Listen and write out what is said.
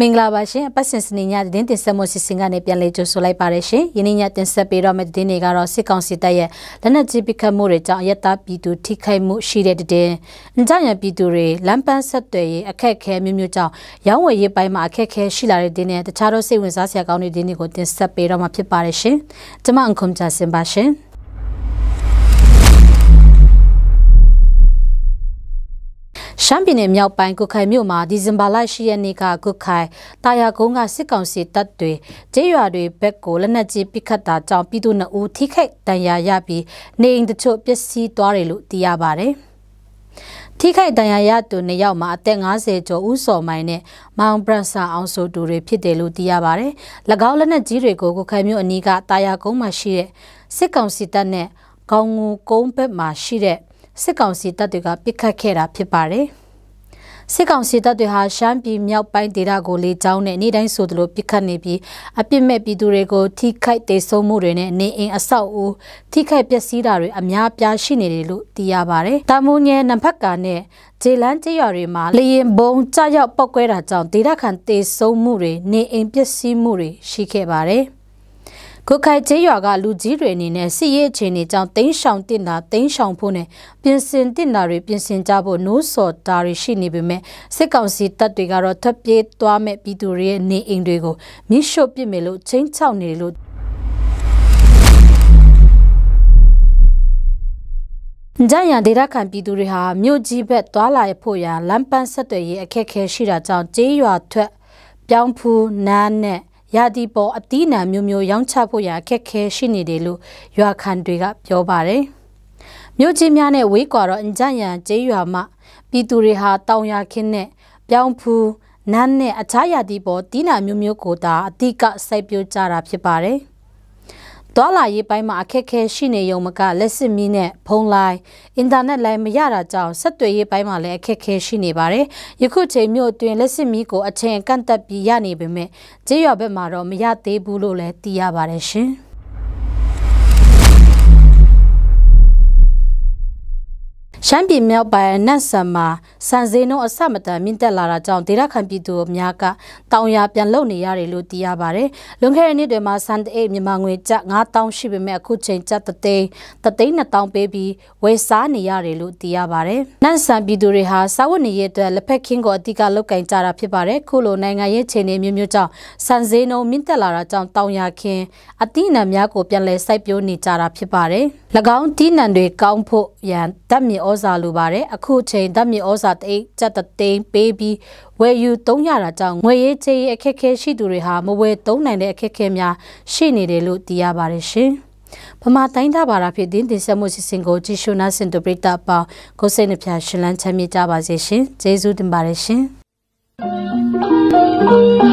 မင်္ဂလာပါရှင်ပတ်စင်စနေညသတင်းတင်ဆက်မှုစီစဉ်ကနေပြန်လည်ကြိုဆိုလိုက်ပါရရှင်ယနေ့ညတင်ဆက်ပေးတော့မယ့်သတင်းတွေကတော့စစ်ကောင်စီတပ်ရဲ့လက်နက်ကြီးပစ်ခတ်မှုတွေကြောင့်ရက်သားပြည်သူထိခိုက်မှုရှိတဲ့တဲ့။အကြမ်းပြည်သူတွေလမ်းပန်းဆက်သွယ်ရေးအခက်အခဲမျိုးမျိုးကြောင့်ရောင်းဝယ်ရေးပိုင်းမှာအခက်အခဲရှိလာတဲ့တဲ့နဲ့တခြားသောစိတ်ဝင်စားစရာကောင်းတဲ့သတင်းတွေကိုတင်ဆက်ပေးတော့မှာဖြစ်ပါရရှင်။ကျွန်မအခွန်ချစင်ပါရှင်။ရှမ်းပြည်နယ်မြောက်ပိုင်းကုခိုင်မြို့မှာဒီဇင်ဘာလ10ရက်နေ့ကကုခိုင်တာယာကုန်းကစစ်ကောင်စီတပ်တွေကျေးရွာတွေဘက်ကိုလက်နက်ကြီးပစ်ခတ်တာကြောင့်ပြည်သူ2ဦးထိခိုက်ဒဏ်ရာရပြီးနေအိမ်တချို့ပျက်စီးသွားတယ်လို့သိရပါတယ်။ထိခိုက်ဒဏ်ရာရသူ2ယောက်မှာအသက်50ကျော်ဦးစော်မိုင်နဲ့မောင်ပရဆာအောင်ဆိုသူတွေဖြစ်တယ်လို့သိရပါတယ်။၎င်းလက်နက်ကြီးတွေကိုကုခိုင်မြို့အနီးကတာယာကုန်းမှာရှိတဲ့စစ်ကောင်စီတပ်နဲ့ကောင်းငူကုန်းဘက်မှာရှိတဲ့စစ်ကောင်စီတပ်တွေကပစ်ခတ်ခဲ့တာဖြစ်ပါတယ်။စစ်ကောင်စီတပ်တွေဟာရှမ်းပြည်မြောက်ပိုင်းဒေသကိုလေကြောင်းနဲ့နေ့တိုင်းဆိုသလိုပစ်ခတ်နေပြီးအပြစ်မဲ့ပြည်သူတွေကိုထိခိုက်ဒေဆုံးမှုတွေနဲ့နေအိမ်အဆောက်အဦထိခိုက်ပျက်စီးတာတွေအများပြားရှိနေတယ်လို့သိရပါတယ်။တာမွန်ငယ်နံဖက်ကာနဲ့ဂျေလန်ကျေးရွာတွေမှာလေရင်ဘုံကျရောက်ပောက်ကွဲတာကြောင့်ဒေသခံဒေဆုံးမှုတွေနေအိမ်ပျက်စီးမှုတွေရှိခဲ့ပါတယ်။ကုခိုင်ကျေးရွာကလူကြီးတွေအနေနဲ့စစ်ရေးအခြေအနေကြောင့်တင်းရှောင်တင်တာတင်းရှောင်ဖို့နဲ့ပြင်ဆင်တင်တာတွေပြင်ဆင်ကြဖို့နိုးစော်တာတွေရှိနေပေမဲ့စစ်ကောင်စီတပ်တွေကတော့ထွက်ပြေးသွားမဲ့ပြည်သူတွေရဲ့နေအိမ်တွေကိုမိရှို့ပစ်မယ်လို့ချင်းချောက်နေတယ်လို့ကြံရဒေသခံပြည်သူတွေဟာမြို့ကြီးဘက်သွားလာဖို့ရန်လမ်းပန်းဆက်သွယ်ရေးအခက်အခဲရှိတာကြောင့်ကျေးရွာထွက်ပြောင်းဖူးနားနဲ့ရာဒီပေါ်အတီးနှံမျိုးမျိုးရောင်းချဖို့ရအခက်ခဲရှိနေတယ်လို့ရွာခံတွေကပြောပါတယ်။မြို့ကြီးများနဲ့ဝေးကွာတော့အင်ဂျန်ရန်ကျေးရွာမှာပြည်သူတွေဟာတောင်ရခင်းနဲ့ပြောင်းဖူးနန်းနဲ့အခြားရာဒီပေါ်တီးနှံမျိုးမျိုးကိုသာအတိကစိုက်ပျိုးကြတာဖြစ်ပါတယ်။တွာလာရေးပိုင်းမှာအခက်ခဲရှိနေုံမကလက်စစ်မီးနဲ့ဖုန်းလိုင်းအင်တာနက်လိုင်းမရတာကြောင့်ဆက်သွယ်ရေးပိုင်းမှာလည်းအခက်ခဲရှိနေပါတယ်။ယခုချိန်မြို့အတွင်းလက်စစ်မီးကိုအချိန်ကန့်သက်ပြီးရနေပေမဲ့ကျေးရွာဘက်မှာတော့မရသေးဘူးလို့လည်းသိရပါတယ်ရှင်။ရှမ်းပြည်မြောက်ပိုင်းနတ်ဆန်မှာစံစင်းတို့အစမတန်မြင့်တက်လာတာကြောင့်ဒေသခံပြည်သူများကတောင်ယာပြန်လုပ်နေရတယ်လို့သိရပါတယ်။လွန်ခဲ့တဲ့နှစ်တွေမှာစံတအိတ်မြန်မာငွေကျပ်9000ရှိပေမဲ့အခုချိန်ကျပ်3သိန်း2000ပေးပြီးဝယ်စားနေရတယ်လို့သိရပါတယ်။နတ်ဆန်ပြည်သူတွေဟာစာဝတ်နေရေးအတွက်လက်ဖက်ခင်းကိုအဓိကလုပ်ကင်ကြတာဖြစ်ပါတယ်။ခုလိုနိုင်ငံရေးခြေအနေမျိုးမျိုးကြောင့်စံစင်းတို့မြင့်တက်လာတာကြောင့်တောင်ယာခင်းအသီးနှံများကိုပြန်လည်စိုက်ပျိုးနေကြတာဖြစ်ပါတယ်။၎င်းတီးနှံတွေကောင်းဖို့ရန်ဓာတ်မြေဩဇာလိုပါတယ်အခုချိန်ဓာတ်မြေဩဇာတိတ်ကျပ်သိန်းပေးပြီးဝယ်ယူသုံးရတာကြောင့်ငွေရေးချေးရေးအခက်ခဲရှိသူတွေဟာမဝယ်သုံးနိုင်တဲ့အခက်ခဲများရှိနေတယ်လို့သိရပါတယ်ရှင်။ဗမာတိုင်းသားဘာသာဖြစ်တင်ဆက်မှုစီစဉ်ကိုကြည့်ရှုနာဆင်တူပရိသတ်ပေါင်းကိုစိတ်နှပြရှင်လန်းချမ်းမြေ့ကြပါစေရှင်။ကျေးဇူးတင်ပါတယ်ရှင်။